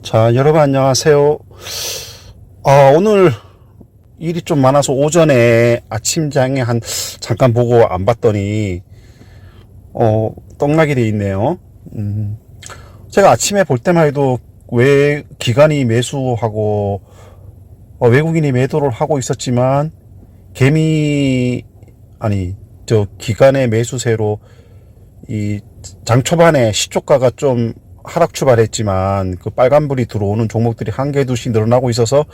자, 여러분 안녕하세요. 오늘 일이 좀 많아서 오전에 아침장에 잠깐 보고 안 봤더니, 떡락이 돼 있네요. 제가 아침에 볼 때만 해도 왜 기관이 매수하고, 외국인이 매도를 하고 있었지만, 기관의 매수세로 이 장 초반에 시초가가 좀 하락 출발했지만 그 빨간불이 들어오는 종목들이 한 개 둘씩 늘어나고 있어서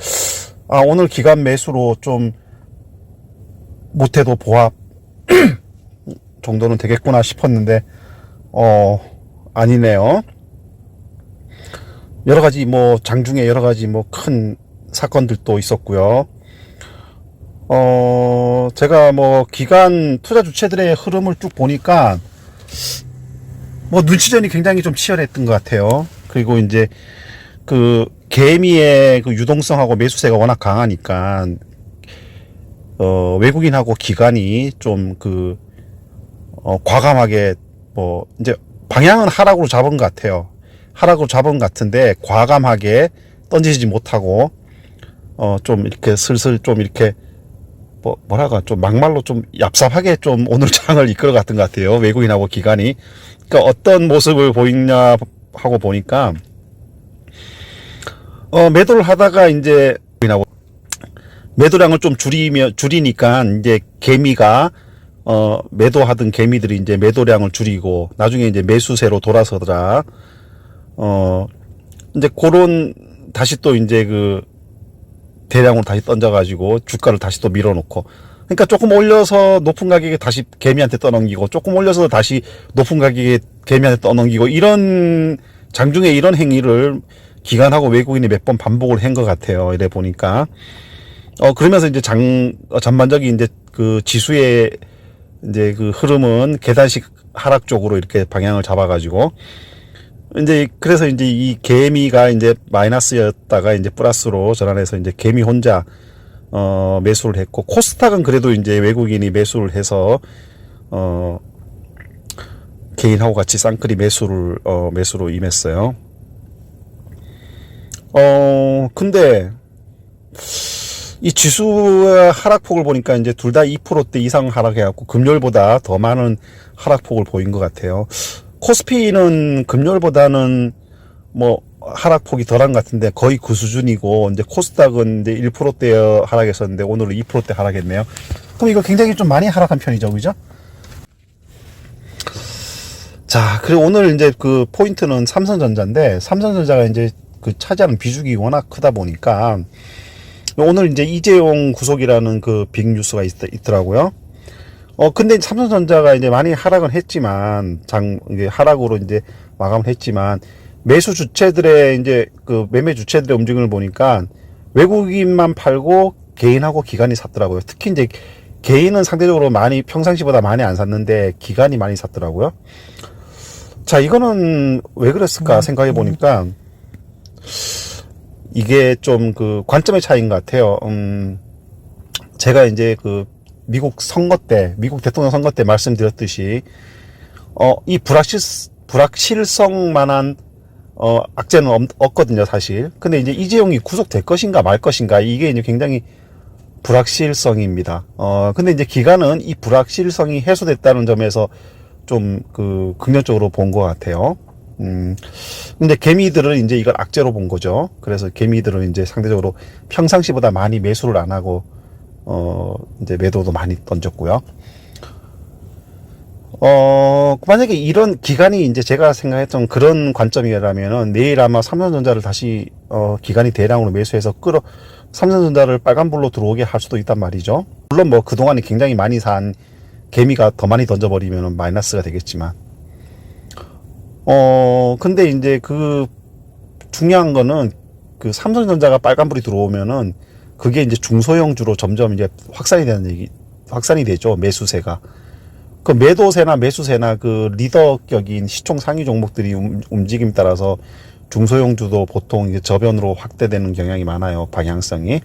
오늘 기관 매수로 좀 못해도 보합 정도는 되겠구나 싶었는데 아니네요. 여러가지 장중에 여러가지 큰 사건들도 있었고요. 제가 기관 투자 주체들의 흐름을 쭉 보니까 눈치전이 굉장히 좀 치열했던 것 같아요. 그리고 이제 그 개미의 그 유동성하고 매수세가 워낙 강하니까 외국인하고 기관이 좀 과감하게 이제 방향은 하락으로 잡은 것 같아요. 하락으로 잡은 것 같은데 과감하게 던지지 못하고 좀 이렇게 슬슬 좀 이렇게 뭐랄까 좀 막말로 좀 얍삽하게 좀 오늘 장을 이끌어갔던 것 같아요. 외국인하고 기관이. 그러니까 어떤 모습을 보이냐 하고 보니까 매도를 하다가 이제 매도량을 좀 줄이니까 이제 개미가 매도하던 개미들이 이제 매도량을 줄이고 나중에 이제 매수세로 돌아서더라. 이제 그런 다시 또 이제 그 대량으로 다시 던져가지고 주가를 다시 또 밀어놓고, 그러니까 조금 올려서 높은 가격에 다시 개미한테 떠넘기고 조금 올려서 다시 높은 가격에 개미한테 떠넘기고, 이런 장중에 이런 행위를 기관하고 외국인이 몇 번 반복을 한 것 같아요. 이래 보니까 그러면서 이제 전반적인 이제 그 지수의 이제 그 흐름은 계단식 하락 쪽으로 이렇게 방향을 잡아가지고, 이제 그래서 이제 이 개미가 이제 마이너스였다가 이제 플러스로 전환해서 이제 개미 혼자 매수를 했고, 코스닥은 그래도 이제 외국인이 매수를 해서 개인하고 같이 쌍끌이 매수로 임했어요. 근데 이 지수의 하락폭을 보니까 이제 둘 다 2%대 이상 하락해갖고 금요일보다 더 많은 하락폭을 보인 것 같아요. 코스피는 금요일보다는 하락폭이 덜한 것 같은데 거의 그 수준이고, 이제 코스닥은 이제 1%대 하락했었는데 오늘은 2%대 하락했네요. 그럼 이거 굉장히 좀 많이 하락한 편이죠, 그죠? 자, 그리고 오늘 이제 그 포인트는 삼성전자인데, 삼성전자가 이제 그 차지하는 비중이 워낙 크다 보니까 오늘 이제 이재용 구속이라는 그 빅뉴스가 있더라고요. 근데 삼성전자가 이제 많이 하락은 했지만, 이게 하락으로 이제 마감을 했지만, 매수 주체들의 이제 그 매매 주체들의 움직임을 보니까 외국인만 팔고 개인하고 기관이 샀더라고요. 특히 이제 개인은 상대적으로 평상시보다 많이 안 샀는데 기관이 많이 샀더라고요. 자, 이거는 왜 그랬을까 생각해 보니까 이게 좀 그 관점의 차이인 것 같아요. 제가 이제 그 미국 대통령 선거 때 말씀드렸듯이, 이 불확실성만한, 악재는 없거든요, 사실. 근데 이제 이재용이 구속될 것인가 말 것인가, 이게 이제 굉장히 불확실성입니다. 근데 이제 기관은 이 불확실성이 해소됐다는 점에서 좀 긍정적으로 본 것 같아요. 근데 개미들은 이제 이걸 악재로 본 거죠. 그래서 개미들은 이제 상대적으로 평상시보다 많이 매수를 안 하고, 이제 매도도 많이 던졌고요. 만약에 이런 기간이 이제 제가 생각했던 그런 관점이라면은 내일 아마 삼성전자를 다시, 기간이 대량으로 매수해서 삼성전자를 빨간불로 들어오게 할 수도 있단 말이죠. 물론 그동안에 굉장히 많이 산 개미가 더 많이 던져버리면은 마이너스가 되겠지만. 근데 이제 중요한 거는 삼성전자가 빨간불이 들어오면은 그게 이제 중소형주로 점점 이제 확산이 되죠. 매수세가. 그 매도세나 매수세나 그 리더격인 시총 상위 종목들이 움직임에 따라서 중소형주도 보통 이제 저변으로 확대되는 경향이 많아요. 방향성이.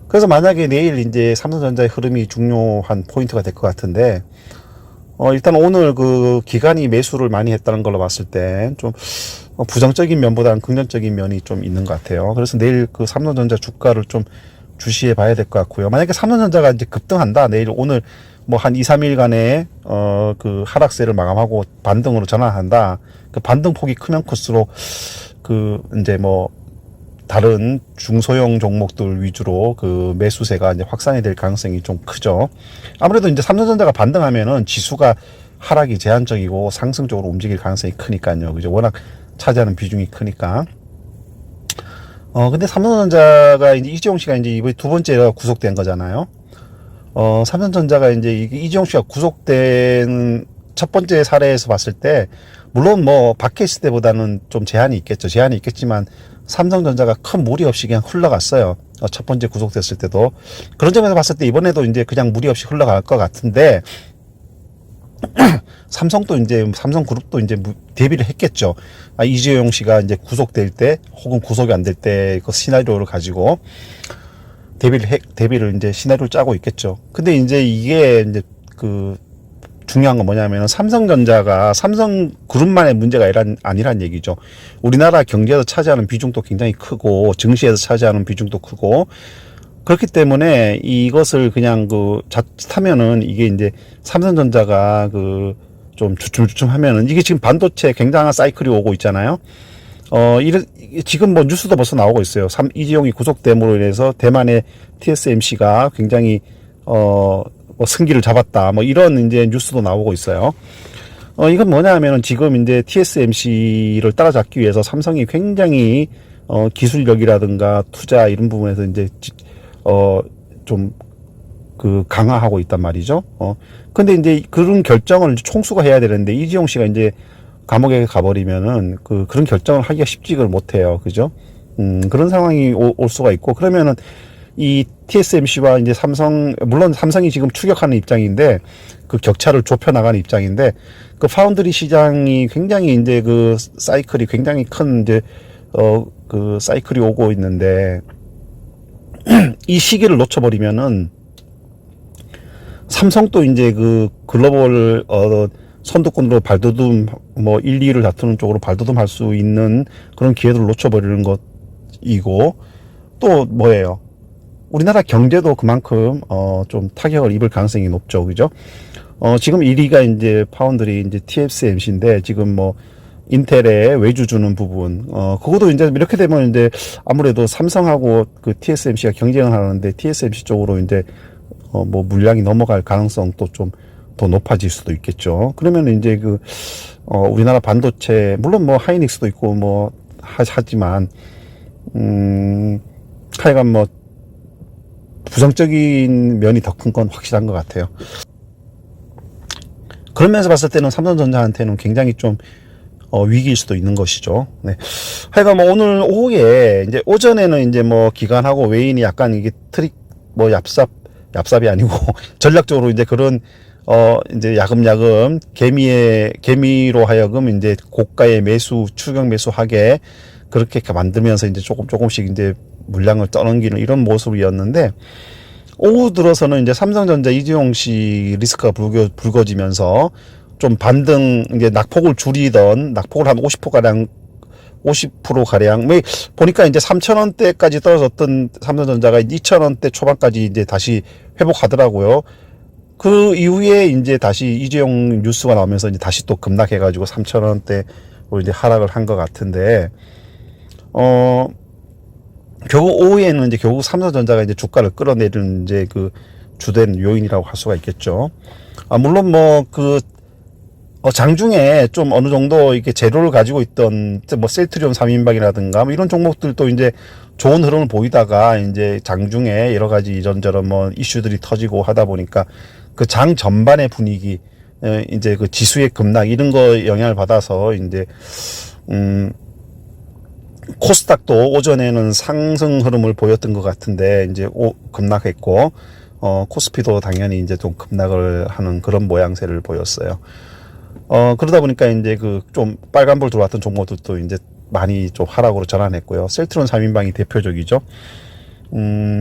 그래서 만약에 내일 이제 삼성전자의 흐름이 중요한 포인트가 될 것 같은데, 일단 오늘 그 기관이 매수를 많이 했다는 걸로 봤을 때 좀 부정적인 면보다는 긍정적인 면이 좀 있는 것 같아요. 그래서 내일 그 삼성전자 주가를 좀 주시해 봐야 될 것 같고요. 만약에 삼성전자가 이제 급등한다, 내일 오늘 뭐 한 2, 3일간의 그 하락세를 마감하고 반등으로 전환한다. 그 반등 폭이 크면 클수록 그 이제 뭐 다른 중소형 종목들 위주로 그 매수세가 이제 확산이 될 가능성이 좀 크죠. 아무래도 이제 삼성전자가 반등하면은 지수가 하락이 제한적이고 상승적으로 움직일 가능성이 크니까요. 그죠? 워낙 차지하는 비중이 크니까. 근데 삼성전자가 이제 이재용 씨가 이제 이번에 두 번째가 구속된 거잖아요. 삼성전자가 이제 이재용 씨가 구속된 첫 번째 사례에서 봤을 때, 물론 뭐 밖에 있을 때보다는 좀 제한이 있겠죠. 제한이 있겠지만 삼성전자가 큰 무리 없이 그냥 흘러갔어요. 첫 번째 구속됐을 때도. 그런 점에서 봤을 때 이번에도 이제 그냥 무리 없이 흘러갈 것 같은데, 삼성도 이제 삼성그룹도 이제 대비를 했겠죠. 이재용 씨가 이제 구속될 때 혹은 구속이 안 될 때 그 시나리오를 가지고 대비를 이제 시나리오를 짜고 있겠죠. 근데 이제 이게 이제 그 중요한 건 뭐냐면은 삼성전자가 삼성그룹만의 문제가 아니란 얘기죠. 우리나라 경제에서 차지하는 비중도 굉장히 크고 증시에서 차지하는 비중도 크고, 그렇기 때문에 이것을 그냥 그 자칫하면은 이게 이제 삼성전자가 그 좀 주춤주춤 하면은, 이게 지금 반도체 굉장한 사이클이 오고 있잖아요. 지금 뭐 뉴스도 벌써 나오고 있어요. 이재용이 구속됨으로 인해서 대만의 TSMC가 굉장히 뭐 승기를 잡았다, 뭐 이런 이제 뉴스도 나오고 있어요. 이건 뭐냐 하면은 지금 이제 TSMC를 따라잡기 위해서 삼성이 굉장히 기술력이라든가 투자 이런 부분에서 이제 좀 그 강화하고 있단 말이죠. 근데 이제 그런 결정을 총수가 해야 되는데, 이재용 씨가 이제 감옥에 가버리면은 그런 결정을 하기가 쉽지를 못해요. 그죠? 그런 상황이 올 수가 있고, 그러면은 이 TSMC와 이제 물론 삼성이 지금 추격하는 입장인데, 그 격차를 좁혀나가는 입장인데, 그 파운드리 시장이 굉장히 이제 그 사이클이 굉장히 큰 이제, 그 사이클이 오고 있는데, 이 시기를 놓쳐버리면은, 삼성도 이제 그 글로벌, 선두권으로 발돋움, 뭐 1, 2위를 다투는 쪽으로 발돋움할 수 있는 그런 기회들을 놓쳐버리는 것이고, 또 뭐예요? 우리나라 경제도 그만큼 좀 타격을 입을 가능성이 높죠, 그죠? 지금 1위가 이제 파운드리 이제 TSMC인데, 지금 뭐 인텔에 외주 주는 부분, 그것도 이제 이렇게 되면 이제 아무래도 삼성하고 그 TSMC가 경쟁을 하는데, TSMC 쪽으로 이제 뭐 물량이 넘어갈 가능성도 좀 더 높아질 수도 있겠죠. 그러면 이제 우리나라 반도체, 물론 뭐 하이닉스도 있고 뭐 하지만, 하여간 뭐 부정적인 면이 더 큰 건 확실한 것 같아요. 그런 면에서 봤을 때는 삼성전자한테는 굉장히 좀 위기일 수도 있는 것이죠. 네. 하여간 뭐 오늘 오후에 이제 오전에는 이제 뭐 기관하고 외인이 약간 이게 뭐 얍삽이 아니고 전략적으로 이제 그런 이제 야금야금 개미로 하여금 이제 고가의 추격 매수하게 그렇게 만들면서 이제 조금씩 이제 물량을 떠넘기는 이런 모습이었는데, 오후 들어서는 이제 삼성전자 이재용 씨 리스크가 불거지면서 좀 반등, 이제 낙폭을 줄이던, 낙폭을 한 50%가량, 뭐, 보니까 이제 3,000원대까지 떨어졌던 삼성전자가 2,000원대 초반까지 이제 다시 회복하더라고요. 그 이후에 이제 다시 이재용 뉴스가 나오면서 이제 다시 또 급락해가지고 3,000원대로 이제 하락을 한 것 같은데, 결국 오후에는 이제 결국 삼성전자가 이제 주가를 끌어내리는 이제 그 주된 요인이라고 할 수가 있겠죠. 물론 뭐 장중에 좀 어느 정도 이렇게 재료를 가지고 있던 뭐 셀트리온 3인방이라든가 뭐 이런 종목들도 이제 좋은 흐름을 보이다가 이제 장중에 여러 가지 이런저런 뭐 이슈들이 터지고 하다 보니까 그 장 전반의 분위기, 이제 그 지수의 급락 이런 거 영향을 받아서 이제 코스닥도 오전에는 상승 흐름을 보였던 것 같은데 이제 급락했고, 코스피도 당연히 이제 좀 급락을 하는 그런 모양새를 보였어요. 그러다 보니까 이제 좀 빨간불 들어왔던 종목들도 이제 많이 좀 하락으로 전환했고요. 셀트론 3인방이 대표적이죠.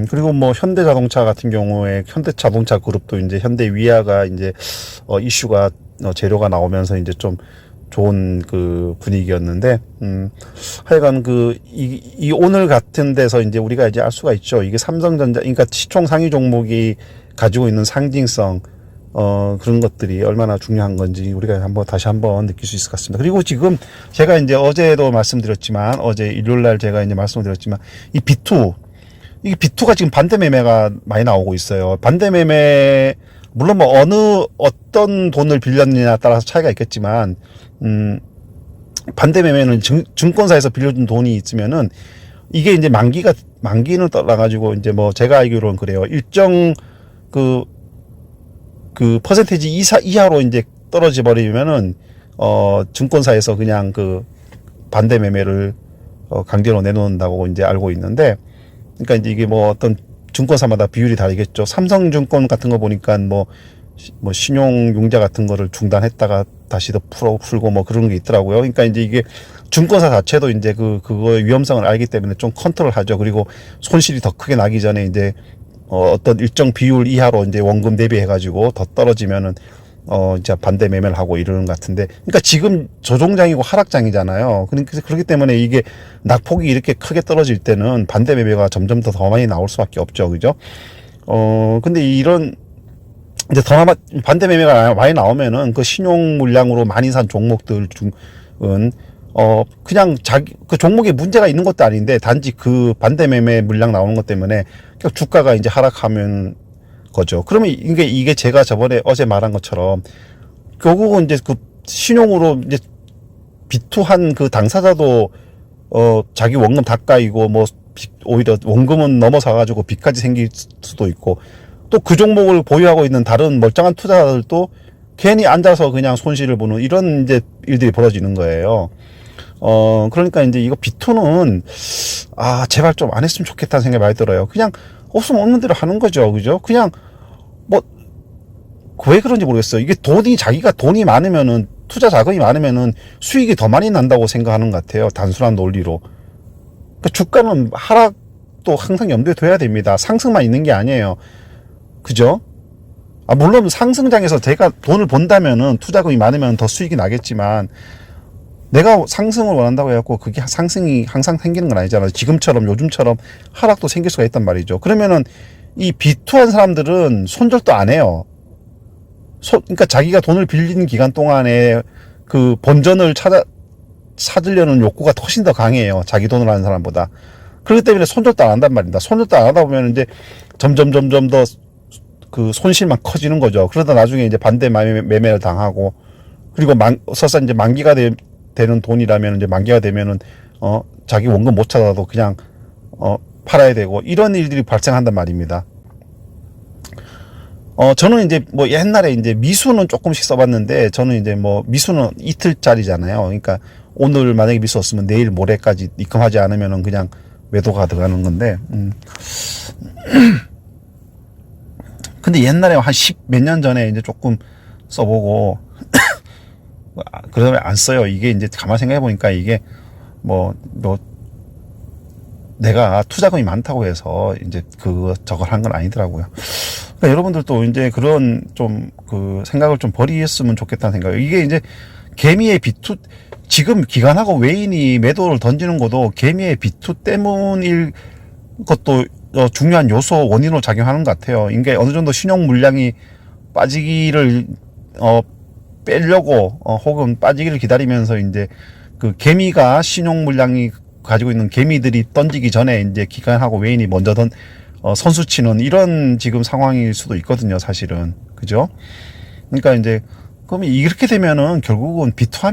그리고 뭐 현대자동차 같은 경우에 현대자동차 그룹도 이제 현대위아가 이제 이슈가 재료가 나오면서 이제 좀 좋은 그 분위기였는데, 하여간 이 오늘 같은 데서 이제 우리가 이제 알 수가 있죠. 이게 삼성전자, 그러니까 시총 상위 종목이 가지고 있는 상징성, 그런 것들이 얼마나 중요한 건지 우리가 다시 한번 느낄 수 있을 것 같습니다. 그리고 지금 제가 이제 어제도 말씀드렸지만, 어제 일요일 날 제가 이제 말씀드렸지만, 이 B2, 이게 B2가 지금 반대 매매가 많이 나오고 있어요. 반대 매매, 물론 뭐 어떤 돈을 빌렸느냐에 따라서 차이가 있겠지만, 반대 매매는 증권사에서 빌려준 돈이 있으면은, 이게 이제 만기는 떠나가지고, 이제 뭐 제가 알기로는 그래요. 일정 그 퍼센테이지 이하로 이제 떨어져 버리면은, 증권사에서 그냥 그 반대 매매를 강제로 내놓는다고 이제 알고 있는데, 그러니까 이제 이게 뭐 어떤 증권사마다 비율이 다르겠죠. 삼성증권 같은 거 보니까 뭐 신용융자 같은 거를 중단했다가 다시 더 풀고 뭐 그런 게 있더라고요. 그러니까 이제 이게 증권사 자체도 이제 그거의 위험성을 알기 때문에 좀 컨트롤 하죠. 그리고 손실이 더 크게 나기 전에 이제 어떤 일정 비율 이하로 이제 원금 대비해가지고 더 떨어지면은 이제 반대 매매를 하고 이러는 것 같은데, 그러니까 지금 조종장이고 하락장이잖아요. 그러니까 그렇기 때문에 이게 낙폭이 이렇게 크게 떨어질 때는 반대 매매가 점점 더 많이 나올 수밖에 없죠. 그죠? 근데 이런 이제 반대 매매가 많이 나오면은 그 신용 물량으로 많이 산 종목들 중은 그냥 그 종목에 문제가 있는 것도 아닌데 단지 그 반대 매매 물량 나오는 것 때문에 주가가 이제 하락하면 거죠. 그러면 이게 제가 어제 말한 것처럼 결국은 이제 그 신용으로 이제 비투한 그 당사자도 자기 원금 다 까이고 뭐 오히려 원금은 넘어서 가지고 빚까지 생길 수도 있고, 또 그 종목을 보유하고 있는 다른 멀쩡한 투자자들도 괜히 앉아서 그냥 손실을 보는 이런 이제 일들이 벌어지는 거예요. 그러니까 이제 이거 비투는 제발 좀 안 했으면 좋겠다는 생각이 많이 들어요. 그냥 없으면 없는 대로 하는 거죠. 그죠? 그냥 왜 그런지 모르겠어요. 이게 자기가 돈이 많으면은, 투자 자금이 많으면은 수익이 더 많이 난다고 생각하는 것 같아요. 단순한 논리로. 그러니까 주가는 하락도 항상 염두에 둬야 됩니다. 상승만 있는 게 아니에요. 그죠? 물론 상승장에서 제가 돈을 번다면은 투자금이 많으면 더 수익이 나겠지만, 내가 상승을 원한다고 해갖고 그게 상승이 항상 생기는 건 아니잖아요. 지금처럼 요즘처럼 하락도 생길 수가 있단 말이죠. 그러면은 이 비투한 사람들은 손절도 안 해요. 그러니까 자기가 돈을 빌린 기간 동안에 그 본전을 찾으려는 욕구가 훨씬 더 강해요. 자기 돈을 하는 사람보다. 그렇기 때문에 손절도 안 한단 말입니다. 손절도 안 하다 보면 이제 점점 더 그 손실만 커지는 거죠. 그러다 나중에 이제 반대 매매를 당하고, 그리고 설사 이제 만기가 되는 돈이라면 이제 만기가 되면은 자기 원금 못 찾아도 그냥 팔아야 되고, 이런 일들이 발생한단 말입니다. 저는 이제 뭐 옛날에 이제 미수는 조금씩 써봤는데, 저는 이제 뭐 미수는 이틀짜리잖아요. 그러니까 오늘 만약에 미수 없으면 내일 모레까지 입금하지 않으면은 그냥 매도가 들어가는 건데, 근데 옛날에 한 몇 년 전에 이제 조금 써보고, 그러면 안 써요. 이게 이제 가만 생각해보니까 이게 내가 투자금이 많다고 해서 이제 저걸 한 건 아니더라고요. 그러니까 여러분들도 이제 그런 그 생각을 좀 버리셨으면 좋겠다는 생각이에요. 이게 이제 개미의 비투, 지금 기관하고 외인이 매도를 던지는 것도 개미의 비투 때문일 것도 중요한 요소, 원인으로 작용하는 것 같아요. 이게 어느 정도 신용 물량이 빠지기를 빼려고 혹은 빠지기를 기다리면서 이제 그 개미가 신용 물량이 가지고 있는 개미들이 던지기 전에 이제 기관하고 외인이 먼저 선수 치는 이런 지금 상황일 수도 있거든요, 사실은. 그죠? 그러니까 이제 그럼 이렇게 되면은 결국은 비투가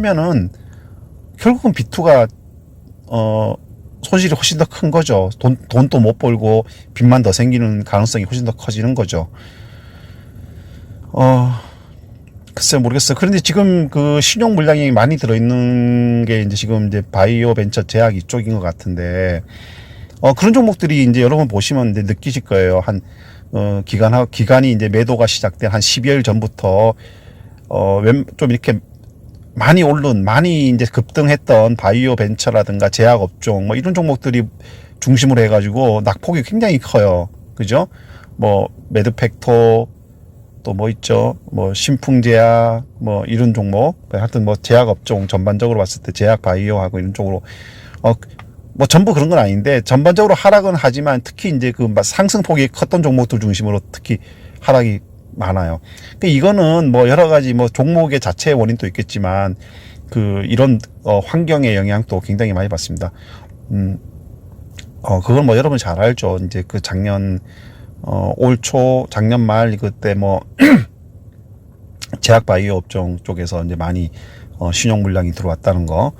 손실이 훨씬 더 큰 거죠. 돈도 못 벌고 빚만 더 생기는 가능성이 훨씬 더 커지는 거죠. 글쎄요, 모르겠어요. 그런데 지금 그 신용 물량이 많이 들어있는 게 이제 지금 이제 바이오 벤처 제약 이쪽인 것 같은데, 그런 종목들이 이제 여러분 보시면 이제 느끼실 거예요. 기간이 이제 매도가 시작된 한 12일 전부터, 좀 이렇게 많이 이제 급등했던 바이오 벤처라든가 제약 업종, 뭐 이런 종목들이 중심으로 해가지고 낙폭이 굉장히 커요. 그죠? 뭐, 매드팩토, 또 뭐 있죠? 뭐 신풍제약 뭐 이런 종목, 하여튼 뭐 제약 업종 전반적으로 봤을 때 제약 바이오하고 이런 쪽으로 뭐 전부 그런 건 아닌데 전반적으로 하락은 하지만 특히 이제 그 상승폭이 컸던 종목들 중심으로 특히 하락이 많아요. 그러니까 이거는 뭐 여러 가지 뭐 종목의 자체의 원인도 있겠지만 그 이런 환경의 영향도 굉장히 많이 받습니다. 그건 뭐 여러분 잘 알죠. 이제 그 작년 올 초 작년 말 그때 뭐 제약 바이오 업종 쪽에서 이제 많이 신용 물량이 들어왔다는 거.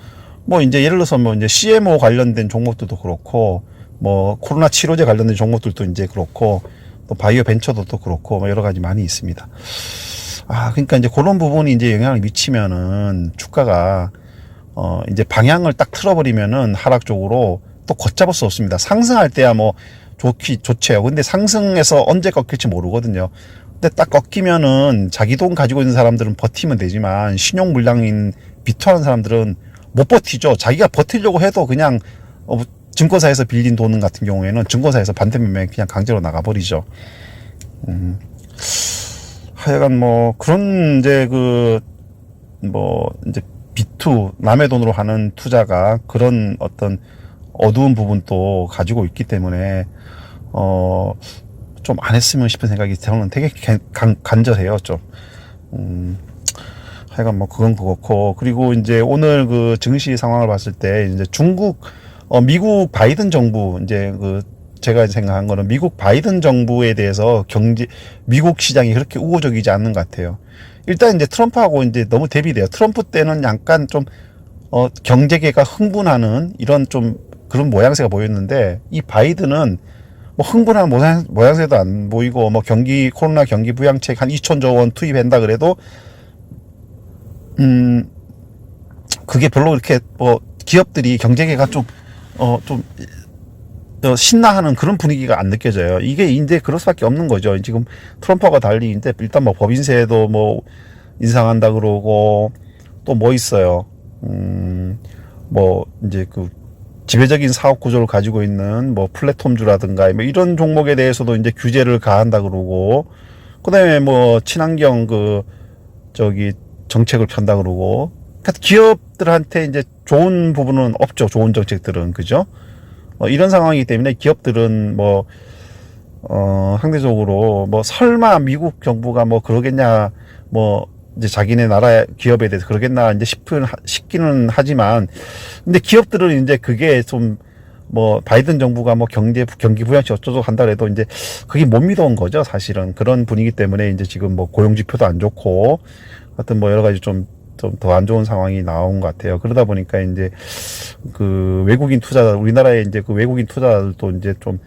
뭐 이제 예를 들어서 뭐 이제 CMO 관련된 종목들도 그렇고 뭐 코로나 치료제 관련된 종목들도 이제 그렇고 또 바이오 벤처도 또 그렇고 뭐 여러 가지 많이 있습니다. 그러니까 이제 그런 부분이 이제 영향을 미치면은 주가가 이제 방향을 딱 틀어버리면은 하락 쪽으로 또 걷잡을 수 없습니다. 상승할 때야 뭐 좋죠. 근데 상승해서 언제 꺾일지 모르거든요. 근데 딱 꺾이면은 자기 돈 가지고 있는 사람들은 버티면 되지만 신용 물량인 비투하는 사람들은 못 버티죠. 자기가 버티려고 해도 그냥 증권사에서 빌린 돈 같은 경우에는 증권사에서 반대 매매 그냥 강제로 나가버리죠. 하여간 뭐 그런 이제 이제 비투 남의 돈으로 하는 투자가 그런 어떤 어두운 부분도 가지고 있기 때문에 좀 안 했으면 싶은 생각이 저는 되게 간절해요. 좀 하여간 뭐 그건 그렇고, 그리고 이제 오늘 그 증시 상황을 봤을 때 이제 미국 바이든 정부 이제 제가 생각한 거는 미국 바이든 정부에 대해서 미국 시장이 그렇게 우호적이지 않는 것 같아요. 일단 이제 트럼프하고 이제 너무 대비돼요. 트럼프 때는 약간 좀 경제계가 흥분하는 이런 좀 그런 모양새가 보였는데 이 바이든은 뭐 흥분한 모양새도 안 보이고 뭐 코로나 경기 부양책 한 2천조 원 투입한다 그래도 그게 별로 이렇게 뭐 기업들이 경제계가 좀 신나하는 그런 분위기가 안 느껴져요. 이게 이제 그럴 수밖에 없는 거죠. 지금 트럼프와 달리 이제 일단 뭐 법인세도 뭐 인상한다 그러고 또 뭐 있어요. 뭐 이제 지배적인 사업 구조를 가지고 있는 뭐 플랫폼주라든가 뭐 이런 종목에 대해서도 이제 규제를 가한다 그러고, 그다음에 뭐 친환경 정책을 편다 그러고, 그러니까 기업들한테 이제 좋은 부분은 없죠. 좋은 정책들은, 그죠? 이런 상황이기 때문에 기업들은 상대적으로 설마 미국 정부가 그러겠냐, 이제 자기네 나라 기업에 대해서 그러겠나 이제 싶기는 하지만, 근데 기업들은 이제 그게 좀 바이든 정부가 경기 부양책 어쩌고 한다 그래도 이제 그게 못 믿어온 거죠. 사실은 그런 분위기 때문에 이제 지금 고용 지표도 안 좋고 하여튼 여러 가지 좀 더 안 좋은 상황이 나온 것 같아요. 그러다 보니까 이제 외국인 투자자, 우리나라의 이제 외국인 투자자들도 이제 좀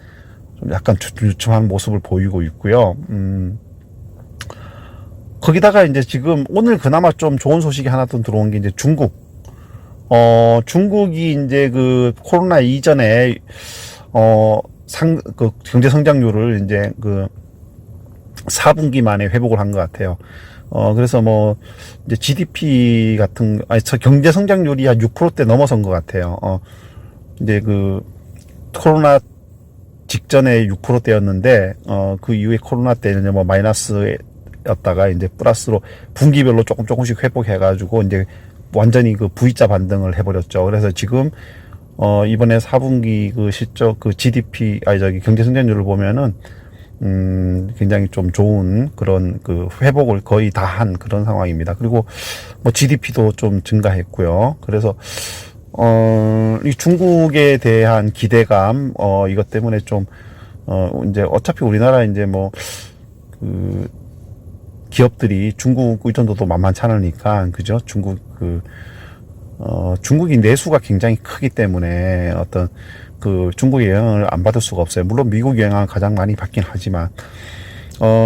약간 주춤한 모습을 보이고 있고요. 거기다가 이제 지금 오늘 그나마 좀 좋은 소식이 하나 더 들어온 게 이제 중국이 이제 코로나 이전에 경제 성장률을 이제 4분기 만에 회복을 한 것 같아요. 그래서 이제 GDP 경제 성장률이 한 6%대 넘어선 것 같아요. 이제 코로나 직전에 6%대였는데, 그 이후에 코로나 때는 마이너스였다가 이제 플러스로 분기별로 조금씩 회복해가지고 이제 완전히 V자 반등을 해버렸죠. 그래서 지금, 이번에 4분기 실적 GDP, 경제 성장률을 보면은, 굉장히 좀 좋은 그런 회복을 거의 다 한 그런 상황입니다. 그리고 GDP도 좀 증가했고요. 그래서 이 중국에 대한 기대감, 이것 때문에 좀 이제 어차피 우리나라 이제 기업들이 중국 의존도도 만만치 않으니까, 그죠? 중국이 내수가 굉장히 크기 때문에 어떤 중국의 영향을 안 받을 수가 없어요. 물론 미국 영향을 가장 많이 받긴 하지만,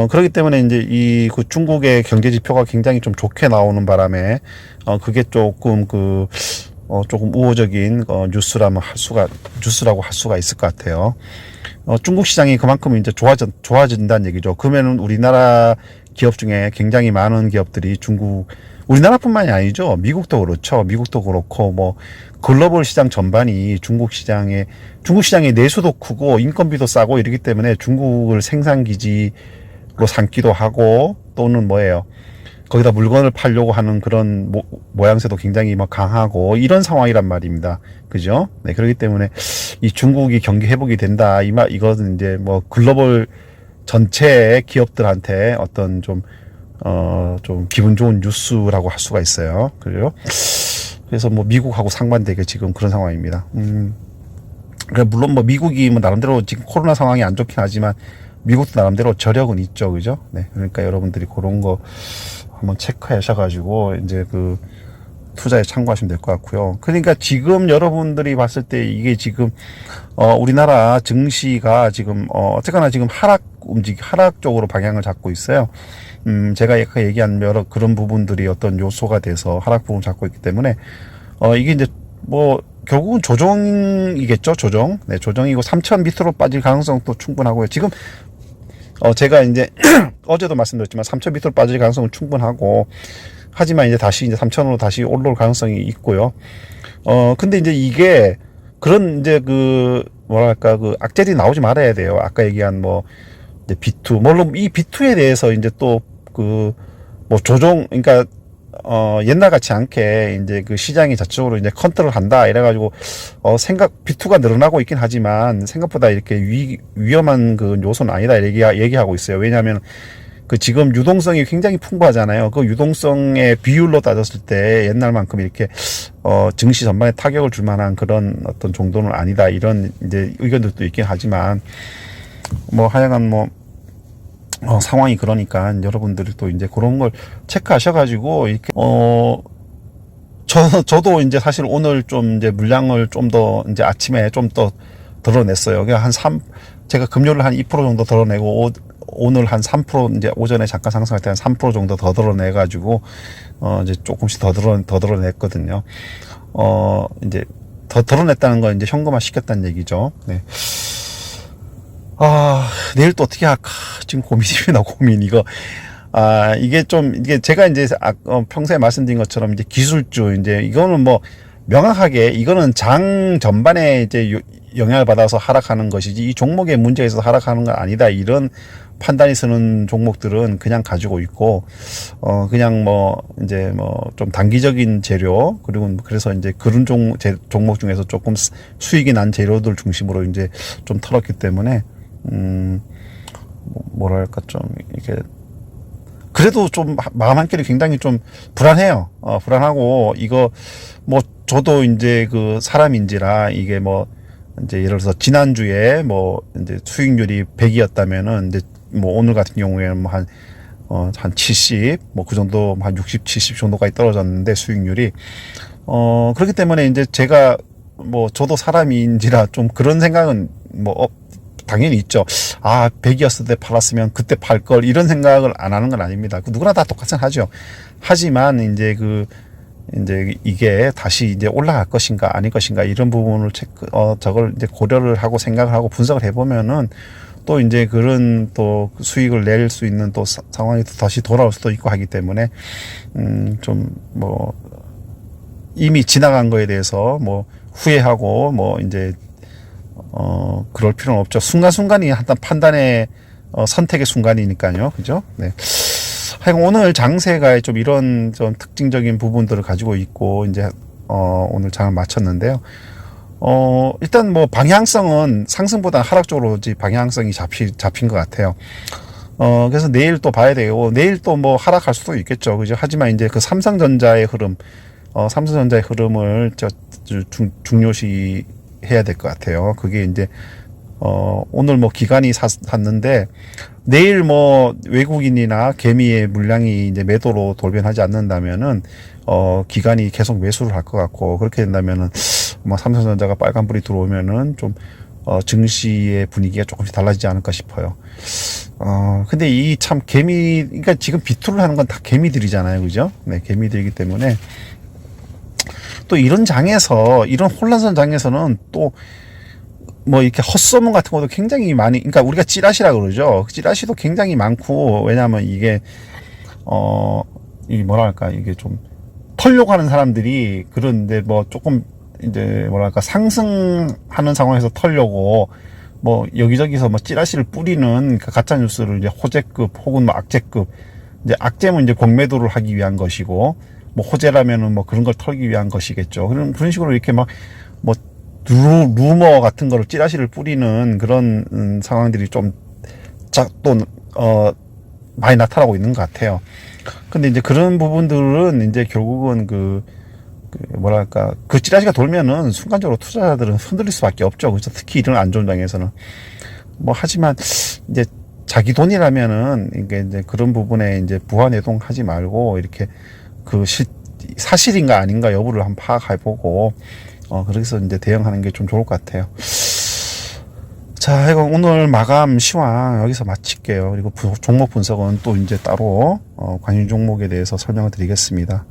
그렇기 때문에 이제 중국의 경제 지표가 굉장히 좀 좋게 나오는 바람에, 그게 조금 조금 우호적인, 뉴스라고 할 수가 있을 것 같아요. 중국 시장이 그만큼 이제 좋아진다는 얘기죠. 그러면은 우리나라 기업 중에 굉장히 많은 기업들이 우리나라뿐만이 아니죠. 미국도 그렇죠. 미국도 그렇고 글로벌 시장 전반이 중국 시장의 내수도 크고 인건비도 싸고 이러기 때문에 중국을 생산 기지 삼기도 하고, 또는 뭐예요, 거기다 물건을 팔려고 하는 그런 모양새도 굉장히 막 강하고 이런 상황이란 말입니다. 그죠? 네, 그렇기 때문에 이 중국이 경기 회복이 된다. 이것은 이제 뭐 글로벌 전체 기업들한테 어떤 좀 기분 좋은 뉴스라고 할 수가 있어요. 그래요? 그래서 뭐 미국하고 상반되게 지금 그런 상황입니다. 물론 뭐 미국이 뭐 나름대로 지금 코로나 상황이 안 좋긴 하지만 미국도 나름대로 저력은 있죠. 그죠? 네. 그러니까 여러분들이 그런 거 한번 체크하셔가지고 이제 그 투자에 참고하시면 될 것 같고요. 그러니까 지금 여러분들이 봤을 때 이게 지금 우리나라 증시가 지금 어쨌거나 지금 하락 쪽으로 방향을 잡고 있어요. 제가 아까 얘기한 여러 그런 부분들이 어떤 요소가 돼서 하락 부분을 잡고 있기 때문에 이게 이제 뭐 결국은 조정이겠죠. 조정. 네, 조정이고 3,000 밑으로 빠질 가능성도 충분하고요. 지금 제가 이제 어제도 말씀드렸지만 3,000 밑으로 빠질 가능성은 충분하고, 하지만 이제 다시 이제 3,000으로 다시 올라올 가능성이 있고요. 근데 이제 이게 그런 이제 그 뭐랄까 그 악재들이 나오지 말아야 돼요. 아까 얘기한 뭐 이제 B2, 물론 이 B2에 대해서 이제 또 그 뭐 조정, 그러니까 옛날 같지 않게 이제 그 시장이 자체적으로 이제 컨트롤 한다 이래가지고 B2가 늘어나고 있긴 하지만 생각보다 이렇게 위험한 그 요소는 아니다 얘기하고 있어요. 왜냐하면 그 지금 유동성이 굉장히 풍부하잖아요. 그 유동성의 비율로 따졌을 때 옛날만큼 이렇게 증시 전반에 타격을 줄 만한 그런 어떤 정도는 아니다, 이런 이제 의견들도 있긴 하지만 뭐 하여간 뭐 상황이 그러니까 여러분들이 또 이제 그런 걸 체크하셔가지고 이렇게 저도 이제 사실 오늘 좀 이제 물량을 좀 더 이제 아침에 좀 더 덜어냈어요. 그냥 제가 금요일 한 2% 정도 덜어내고 오늘 한 3% 이제 오전에 잠깐 상승할 때 한 3% 정도 더 덜어내가지고 이제 조금씩 더 덜어냈거든요. 이제 더 덜어냈다는 건 이제 현금화 시켰다는 얘기죠. 네. 내일 또 어떻게 할까? 지금 고민입니다, 고민. 이게 제가 이제, 평소에 말씀드린 것처럼 이제 기술주, 이제, 이거는 뭐, 명확하게, 이거는 장 전반에 이제 영향을 받아서 하락하는 것이지, 이 종목의 문제에 있어서 하락하는 건 아니다, 이런 판단이 서는 종목들은 그냥 가지고 있고, 그냥 뭐, 이제 뭐, 좀 단기적인 재료, 그리고 그래서 이제 그런 종목 중에서 조금 수익이 난 재료들 중심으로 이제 좀 털었기 때문에, 뭐랄까, 좀, 이렇게, 그래도 좀, 마음 한켠이 굉장히 좀 불안해요. 불안하고, 뭐, 저도 이제 그 사람인지라, 이게 뭐, 이제 예를 들어서 지난주에 뭐, 이제 수익률이 100이었다면은, 이제 뭐, 오늘 같은 경우에는 뭐 한 70, 뭐, 그 정도, 한 60, 70 정도까지 떨어졌는데, 수익률이. 그렇기 때문에 이제 제가, 뭐, 저도 사람인지라 좀 그런 생각은 뭐, 당연히 있죠. 100이었을 때 팔았으면 그때 팔 걸, 이런 생각을 안 하는 건 아닙니다. 누구나 다 똑같이 하죠. 하지만 이제 이제 이게 다시 이제 올라갈 것인가 아닐 것인가, 이런 부분을 저걸 이제 고려를 하고 생각을 하고 분석을 해보면은 또 이제 그런 또 수익을 낼 수 있는 또 상황이 다시 돌아올 수도 있고 하기 때문에 좀 뭐 이미 지나간 거에 대해서 뭐 후회하고 뭐 이제 그럴 필요는 없죠. 순간순간이 한 판단의 선택의 순간이니까요. 그죠? 네. 하여간 오늘 장세가 좀 이런 좀 특징적인 부분들을 가지고 있고, 이제 오늘 장을 마쳤는데요. 일단 뭐 방향성은 상승보다 하락 쪽으로 방향성이 잡힌 것 같아요. 그래서 내일 또 봐야 되고, 내일 또 뭐 하락할 수도 있겠죠. 그죠? 하지만 이제 그 삼성전자의 흐름을 중요시 해야 될 것 같아요. 그게 이제 오늘 뭐 기관이 샀는데, 내일 뭐 외국인이나 개미의 물량이 이제 매도로 돌변하지 않는다면은 기관이 계속 매수를 할 것 같고, 그렇게 된다면은 뭐 삼성전자가 빨간불이 들어오면은 좀 증시의 분위기가 조금씩 달라지지 않을까 싶어요. 근데 이 참 그러니까 지금 비투를 하는 건 다 개미들이잖아요. 그죠? 네, 개미들이기 때문에 또 이런 혼란스러운 장에서는 또 뭐 이렇게 헛소문 같은 것도 굉장히 많이, 그러니까 우리가 찌라시라고 그러죠. 찌라시도 굉장히 많고, 왜냐하면 이게 이 뭐랄까, 이게 좀 털려고 하는 사람들이, 그런데 뭐 조금 이제 뭐랄까 상승하는 상황에서 털려고 뭐 여기저기서 뭐 찌라시를 뿌리는 그 가짜 뉴스를 이제 호재급 혹은 뭐 악재급, 이제 악재면 이제 공매도를 하기 위한 것이고, 뭐 호재라면은 뭐 그런 걸 털기 위한 것이겠죠. 그런 식으로 이렇게 막 뭐 루머 같은 거를 찌라시를 뿌리는 그런 상황들이 좀 또 많이 나타나고 있는 것 같아요. 근데 이제 그런 부분들은 이제 결국은 뭐랄까, 그 찌라시가 돌면은 순간적으로 투자자들은 흔들릴 수밖에 없죠. 그렇죠. 특히 이런 안 좋은 장에서는. 뭐, 하지만, 이제 자기 돈이라면은, 이게 이제 그런 부분에 이제 부화내동 하지 말고, 이렇게 사실인가 아닌가 여부를 한번 파악해보고, 그래서 이제 대응하는 게 좀 좋을 것 같아요. 자, 이거 오늘 마감 시황 여기서 마칠게요. 그리고 종목 분석은 또 이제 따로, 관심 종목에 대해서 설명을 드리겠습니다.